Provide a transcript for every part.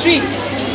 3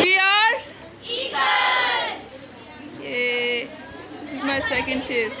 We are eagles. This is my second chase.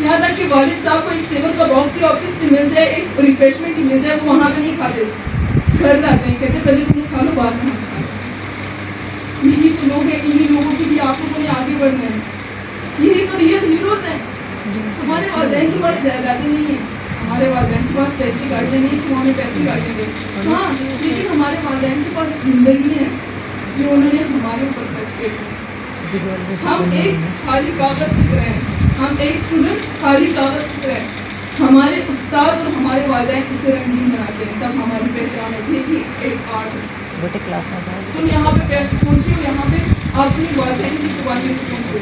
یہاں تک کہ والد صاحب کو ایک سیور کا باکس یا آفس سے مل جائے, ایک ریفریشمنٹ ہی مل جائے, وہ وہاں پہ نہیں کھاتے, گھر لاتے ہیں, کہتے پہلے تم کھا لو بعد میں. یہی تو لوگ ہیں, انہیں لوگوں کے لیے آپ لوگوں نے آگے بڑھنا ہے. یہی تو ریئل ہیروز ہیں. ہمارے والدین کے پاس جائیدادیں نہیں ہیں, ہمارے والدین کے پاس پیسے گاڑیاں نہیں کہ وہ ہمیں پیسے گاڑیاں دیں, ہاں لیکن ہمارے والدین کے پاس زندگی ہے جو انہوں نے ہمارے اوپر خرچ کی. ہم ایک خالی کاغذ کی طرح ہیں, ہم ایک اسٹوڈنٹ خالی کاغذ کی طرح ہیں. ہمارے استاد اور ہمارے والدین اسے رنگین بناتے ہیں, تب ہماری پہچان ہوتی ہے کہ ایک آرٹ ہے. تم یہاں پہ پہنچے ہو, یہاں پہ اپنی والدین کی قربانیوں سے پہنچے ہو,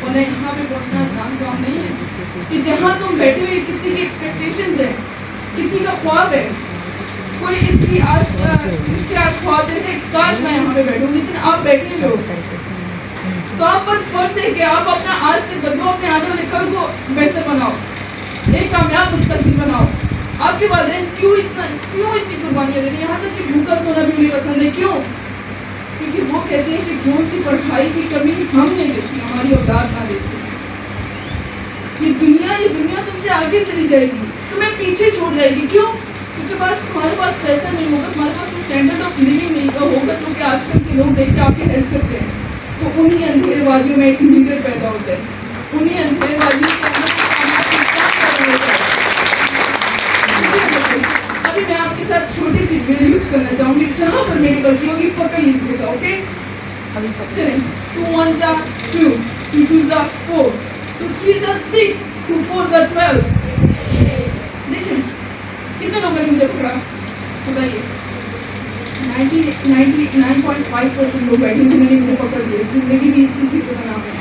انہیں یہاں پہ پہنچنا آسان کام نہیں ہے. کہ جہاں تم بیٹھے ہوئے کسی کی ایکسپیکٹیشنز ہیں, کسی کا خواب ہے, کوئی اس کی آج خواب ہے کہ کاش میں یہاں پہ بیٹھوں, لیکن آپ بیٹھے ہوئے ہو تو آپ پر فرض ہے کہ آپ اپنا آج سے بدلو, اپنے آنے والے کل کو بہتر بناؤ, ایک کامیاب مستقبل بناؤ. آپ کے والدین کیوں اتنی قربانیاں دے رہے ہیں, یہاں تک کہ بھوکا سونا بھی انہیں پسند ہے. کیوں؟ کیونکہ وہ کہتے ہیں کہ جو سی پڑھائی کی کمی ہم نے دیکھی, ہماری اولاد نہ دیکھی. یہ دنیا تم سے آگے چلی جائے گی, تمہیں پیچھے چھوڑ جائے گی. کیوں؟ کیونکہ تمہارے پاس پیسہ نہیں ہوگا, تمہارے پاس اسٹینڈرڈ آف لیونگ نہیں ہوگا جو کہ آج کل کے لوگ دیکھ کے آپ کی ہیلپ کرتے ہیں. تو انہی اندھیرے وادیوں میں ایک لیڈر پیدا ہوتا ہے, انہی اندھیرے وادیوں کے اندر ابھی میں آپ کے ساتھ چھوٹی سی ڈرل یوز کرنا چاہوں گی, جہاں پر میری غلطی ہوگی پکڑ لیجیے گا. اوکے چلیں, 2 1s are 2, 2 2s are 4, 2 3s are 6, 2 4s are 12. دیکھیں کتنے لوگوں نے مجھے پکڑا, بتائیے. 99.5% لوگ بیٹھے جنہوں نے مجھے پکڑ لیا. زندگی بھی اسی چیزوں کا نام ہے.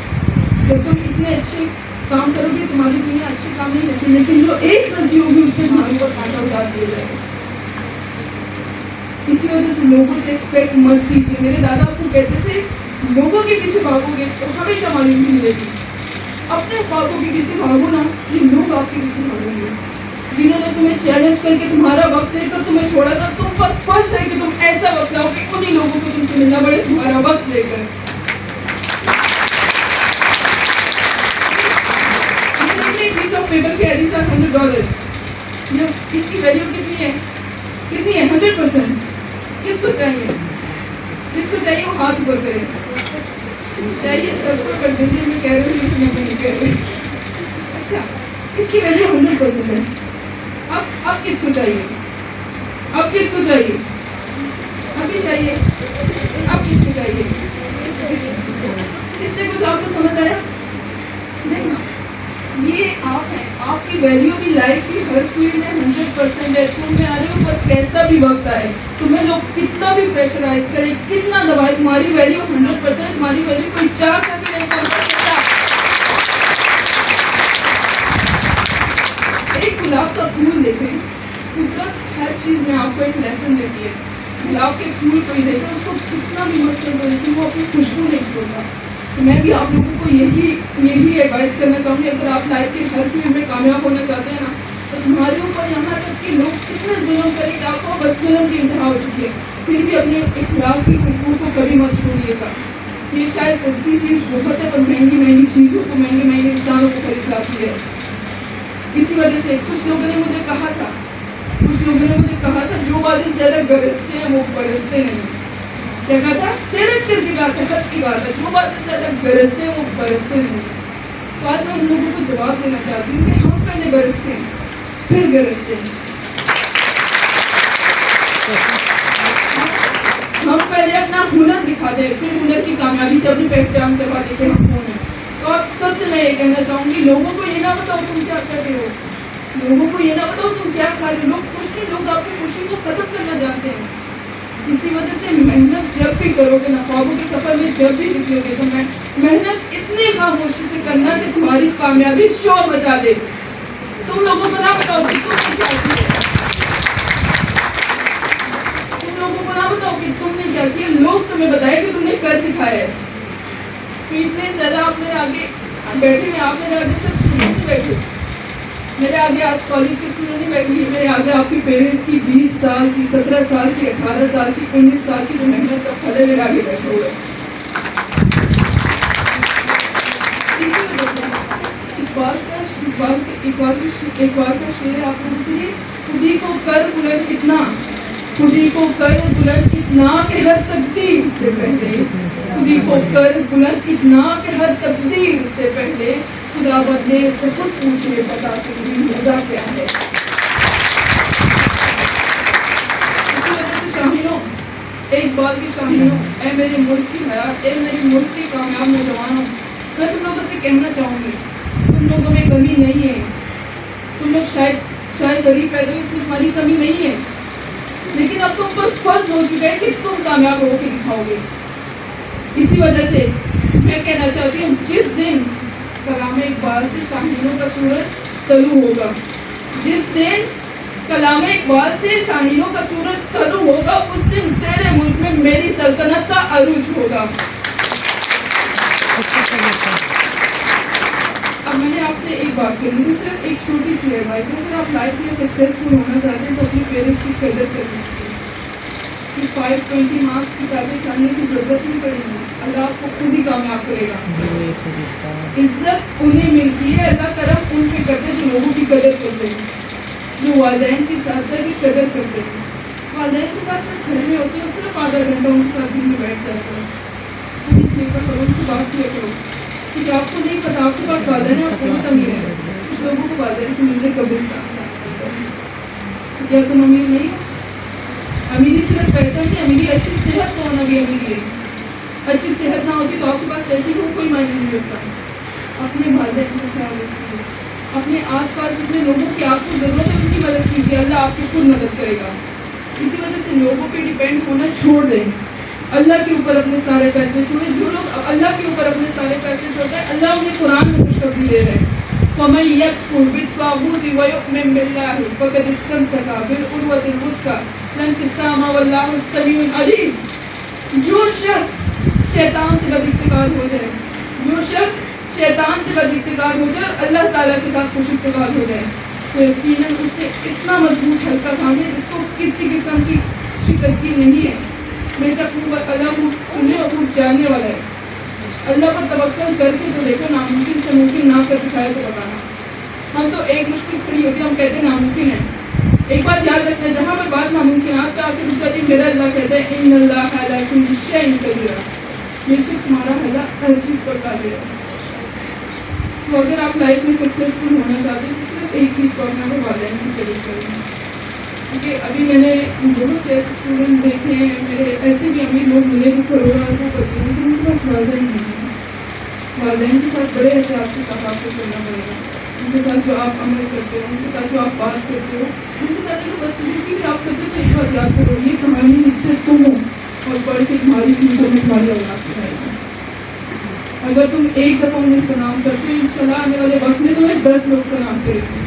جب تم اتنے اچھے کام کرو گے تمہاری دنیا اچھے کام نہیں رہتی, لیکن جو ایک غلطی ہوگی اس میں تمہارے اوپر کانٹا اتار دیا جائے گا. اسی وجہ سے لوگوں سے ایکسپیکٹ مت کیجیے. میرے دادا آپ کو کہتے تھے لوگوں کے پیچھے بھاگو گے تو ہمیشہ مایوسی ملے گی, اپنے خوابوں کے پیچھے بھاگو نا, یہ لوگ آپ کے پیچھے بھاگیں گے. جنہوں نے تمہیں چیلنج کر کے تمہارا وقت لے کر تمہیں چھوڑا تھا, تم پر فرض ہے کہ تم ایسا وقت لاؤ کہ انہی لوگوں کو تم سے ملنا پڑے تمہارا وقت لے کر. پیس آف پیپر کی ایڈیز are $100. اس کی ویلیو کتنی ہے؟ 100%. کس کو چاہیے؟ جس کو چاہیے وہ ہاتھ اوپر کرے. چاہیے سب کو کر دیجیے, میں کہہ رہی ہوں لیکن میں نہیں کہہ رہی. اچھا, اس کی ویلیو 100% ہے. اب کس کو چاہیے؟ اب کس کو چاہیے؟ ابھی چاہیے. اب کس کو چاہیے؟ اس سے کچھ آپ کو سمجھ آیا نہیں؟ یہ آپ ہیں, آپ کی ویلیو بھی لائف کی ہر فیلڈ میں 100% ہے. تم میں آ رہے ہو پر کیسا بھی وقت آئے, تمہیں لوگ کتنا بھی پریشرائز کرے, کتنا دبائے, تمہاری ویلیو 100%. تمہاری ویلیو کوئی چاہ کر بھی نہیں کر سکتا. ایک گلاب کا پھول دیکھیں, قدرت ہر چیز میں آپ کو ایک لیسن دیتی ہے. گلاب کے پھول کو ہی دیکھیں, اس کو کتنا بھی مسئلہ ہو لیکن وہ اپنی خوشبو نہیں چھوڑتا. تو میں بھی آپ لوگوں کو یہی ایڈوائز کرنا چاہوں گی, اگر آپ لائف کے ہر فیلڈ میں کامیاب ہونا چاہتے ہیں نا, تو تمہارے اوپر یہاں تک کہ لوگ کتنے ظلم کریں کہ آپ کو بس ظلم کی انتہا ہو چکی ہے, پھر بھی اپنے اخلاق کی خوشبو کو کبھی مت چھوڑیے گا. یہ شاید سستی چیز بہت ہے, پر مہنگی چیزوں کو مہنگے انسانوں کو خرید لاتی ہے. اسی وجہ سے کچھ لوگوں نے مجھے کہا تھا جو بادل زیادہ گرجتے ہیں وہ برستے نہیں. کیا کہا تھا؟ چیلنج کر کے کہا تھا, ہنس کی بات ہے, جو بادل زیادہ گرجتے ہیں وہ برستے نہیں. تو آج میں ان لوگوں کو جواب دینا چاہتی ہوں کہ ہم پہلے برستے ہیں پھر گرجتے ہیں. ہم پہلے اپنا ہنر دکھا دیں, پھر ہنر کی کامیابی سے اپنی پہچان کروا دیں کہ ہم کون ہیں. تو آپ سب سے میں یہ کہنا چاہوں گی, لوگوں کو یہ نہ بتاؤ تم کیا کر رہے ہو, لوگوں کو یہ نہ بتاؤ تم کیا کھا رہے ہو. لوگ خوش نہیں, لوگ آپ کی خوشی کو ختم کرنا جانتے ہیں. اسی وجہ سے محنت جب بھی کرو گے نا, خوابوں کے سفر میں جب بھی نکلو گے, تو محنت اتنی خاموشی سے کرنا کہ تمہاری کامیابی شور مچا دے. تم لوگوں کو نہ بتاؤ کہ تم نے کیا کیا, تم لوگوں کو نہ بتاؤ کہ تم نے کیا کیا, لوگ تمہیں بتائیں کہ تم نے کر دکھایا ہے. تو اتنے زیادہ آپ میرے آگے بیٹھے ہیں, آپ میرے آگے صرف اسٹوڈنٹ سے بیٹھے, میرے آگے آج کالج کے اسٹوڈنٹ نہیں بیٹھے ہیں, میرے آگے آپ کے پیرنٹس کی 20 سال کی, 17 سال کی, 18 سال کی, 19 سال کی جو محنت کا پھل ہے, میرے آگے بیٹھے ہوئے. اقبال کا اقبال کا شعر آپ کو دیکھیے، خودی کو کر بلند اتنا، خودی کو کر بلند اتنا کہ ہر تقدیر سے پہلے، خودی کو کر بلند اتنا کہ ہر تقدیر سے پہلے خدا بدلے سے خود پوچھے بتا تیری مزہ کیا ہے۔ اسی وجہ سے شاہینوں، اقبال کی شاہینوں، اے میرے ملک کی حیات، اے میری ملک کی کامیاب نوجوانوں، میں تم لوگوں سے کہنا چاہوں گی، تم لوگوں میں کمی نہیں ہے، تم لوگ شاید غریب پیدا ہوئے، اس میں تمہاری کمی نہیں ہے، لیکن اب تم پر فرض ہو چکا ہے کہ تم کامیاب ہو کے دکھاؤ گے۔ اسی وجہ سے میں کہنا چاہتی ہوں، جس دن کلام اقبال سے شاہینوں کا سورج طلوع ہوگا، جس دن کلام اقبال سے شاہینوں کا سورج طلوع ہوگا، اس دن تیرے ملک میں میری سلطنت کا عروج ہوگا۔ اب میں نے آپ سے ایک بات کرنی تھی، صرف ایک چھوٹی سی ایڈوائس ہے، اگر آپ لائف میں سکسیزفل ہونا چاہتے ہیں تو اپنے پیرنٹس کی قدر کرنی چاہیے۔ 520 مارکس کتابیں چھاننے کی ضرورت نہیں پڑے گی، اللہ آپ کو خود ہی کامیاب کرے گا۔ عزت انہیں ملتی ہے، اللہ کرم ان پہ کرتے جو لوگوں کی قدر کرتے ہیں، جو والدین کی ساتھ کی قدر کرتے ہیں۔ والدین کے ساتھ جب گھر میں ہوتے ہیں صرف آدھا گھنٹہ ان کے ساتھ دن میں بیٹھ جاتا ہے، کرو ان سے بات کیا کرو، کیونکہ آپ کو نہیں پتا آپ کے پاس والدین ہیں، آپ بہت امیر ہیں، کچھ لوگوں کو والدین سے ملنے قبرستان جانا ہے۔ کیا تم امیر نہیں ہو؟ امیری صرف پیسہ نہیں، امیری اچھی صحت تو ہونا بھی امیری ہے۔ اچھی صحت نہ ہوتی تو آپ کے پاس پیسے ہو کوئی معنی نہیں رکھتا۔ اپنے والدین کا خیال رکھیے، اپنے آس پاس جتنے لوگوں کی آپ کو ضرورت ہے ان کی مدد کیجیے، اللہ آپ کی خود مدد کرے گا۔ اسی وجہ سے لوگوں پہ ڈیپینڈ ہونا چھوڑ دیں، اللہ کے اوپر اپنے سارے پیسے چھوڑیں۔ جو لوگ اللہ کے اوپر اپنے سارے پیسے چھوڑتے ہیں، اللہ انہیں قرآن میں خوشخبری دے رہے ہیں، فَمَن يَكْفُرْ بِالطَّاغُوتِ وَيُؤْمِن بِاللَّهِ فَقَدِ اسْتَمْسَكَ بِالْعُرْوَةِ الْوُثْقَىٰ لَا انفِصَامَ وَاللَّهُ السَّمِيعُ الْعَلِيمُ۔ جو شخص شیطان سے بد اتقاد ہو جائے، جو شخص شیطان سے بد اتقاد ہو جائے اور اللہ تعالیٰ کے ساتھ خوش اتقاد ہو جائے تو یقیناً اس نے اتنا مضبوط حلقہ تھامے جس کو کسی قسم کی شکستگی نہیں ہے۔ بے شک اللہ کو سننے اور خوب جاننے والا ہے۔ اللہ پر توکل کر کے تو دیکھو، ناممکن سے ممکن نہ کر دکھائے تو بتانا۔ ہم تو ایک مشکل کھڑی ہوتی ہے، ہم کہتے ہیں ناممکن ہے۔ ایک بات یاد رکھنا، جہاں پہ بات ناممکنات پہ آ کے رک جاتی ہے، میرا اللہ کہتا ہے ان اللہ علی کل شیء قدیر، بے شک تمہارا اللہ ہر چیز پر قادر ہے۔ تو اگر آپ لائف میں سکسیزفل ہونا چاہتے ہیں تو صرف ایک چیز کو اپنا والدین کی قدر کریں۔ کیونکہ ابھی میں نے بہت سے ایسے اسٹوڈنٹ دیکھے ہیں، میرے ایسے بھی امیر لوگ ملے جو کروڑوں روپے کرتے ہیں، لیکن ان کے پاس والدین نہیں ہیں۔ والدین کے ساتھ بڑے احتیاط کے ساتھ آپ کو چلنا پڑے گا، ان کے ساتھ جو آپ عمل کرتے ہو، ان کے ساتھ جو آپ بات کرتے ہو، ان کے ساتھ جو بدسلوکی بھی آپ کرتے ہو، تو ایک بات یاد کرو، یہ کہانی لکھتے تم ہو اور پڑھ کے تمہاری فیوچر میں تمہاری اولاد سنائے گا۔ اگر تم ایک دفعہ انہیں سلام کرتے ہو، انشاءاللہ آنے والے وقت میں تمہیں 10 لوگ سلام کریں گے۔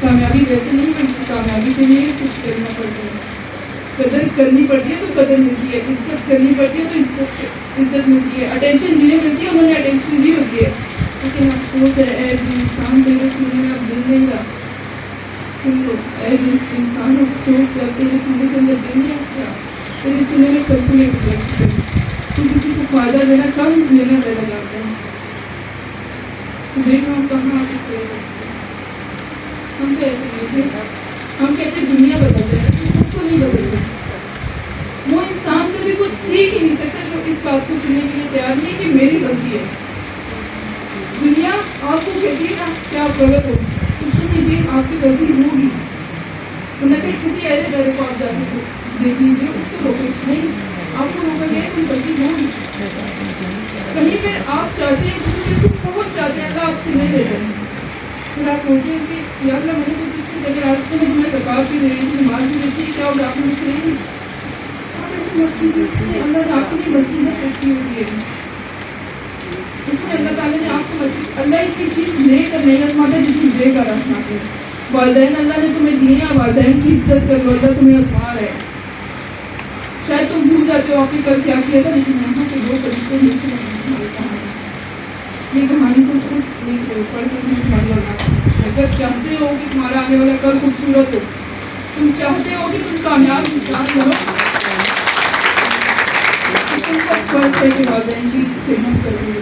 کامیابی ویسے نہیں ملتی، کامیابی کے لیے کچھ کرنا پڑتا ہے، قدر کرنی پڑتی ہے تو قدر ملتی ہے، عزت کرنی پڑتی ہے تو عزت ملتی ہے، اٹینشن جنہیں ملتی ہے انہوں نے اٹینشن دی ہوتی ہے۔ لیکن افسوس ہے اے انسان، تیرے سینے میں اب دل نہیں رہا۔ سن لو اے انسان، افسوس ہے تیرے سینے کے اندر دل نہیں رہا، تیرے سینے میں کیلکولیٹ رکھتے ہیں، تو کسی کو فائدہ دینا کم، لینا زیادہ جانتے ہیں۔ تو دیکھو ہم کہاں آ کے پڑے کرتے ہیں۔ ہم تو ایسے نہیں تھے، ہم کہتے دنیا بدل جائے، خود کو نہیں بدلتے۔ وہ انسان کبھی کچھ سیکھ ہی نہیں سکتا جو اس بات کو سننے کے لیے تیار نہیں ہے کہ میری غلطی ہے۔ دنیا آپ کو کہتی ہے نا کہ آپ غلط ہو، تو سن لیجیے آپ کی غلطی ہوگی، نہ کہ کسی ایسے ڈرے کو آپ جا کے دیکھ لیجیے، اس کو روکے نہیں، آپ کو روکا گیا کوئی غلطی ہوگی۔ کہیں پہ آپ چاہتے ہیں کسی چیز کو پہنچ چاہتے ہیں، اللہ آپ سے نہیں لیتے ہیں، پھر آپ بولتے ہیں کہ یا اللہ میں نے تو کس سے دیکھا، راستے میں تمہیں زکوٰۃ بھی دے رہی تھی، نماز بھی دیتی ہے، کیا ہوگا آپ نے مجھ سے نہیں دی؟ آپ ایسے مت کیجیے، اس میں اللہ نے آپ کی مصیبت رکھی ہوئی ہے، اس میں اللہ تعالیٰ نے آپ کو اللہ اتنی چیز لے کر نہیں آزماتا جتنی دے کر آزماتے ہیں۔ والدین اللہ نے تمہیں دیے ہیں، والدین کی عزت کر لو، اللہ تمہیں آزما رہا ہے۔ شاید تم بھول جاتے ہو آپ نے کل کیا کیا تھا، لیکن یہاں پہ 2 فرشتے نیچے یہ کہانی تم خود لکھ رہے ہو، پڑھ کر تمہاری اولاد۔ اگر چاہتے ہو کہ تمہارا آنے والا کل خوبصورت ہو، تم چاہتے ہو کہ تم کامیاب انسان بنو، تم کا فرض ہے کہ والدین کی خدمت کرو۔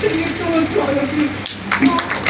Thank you so much for all of you.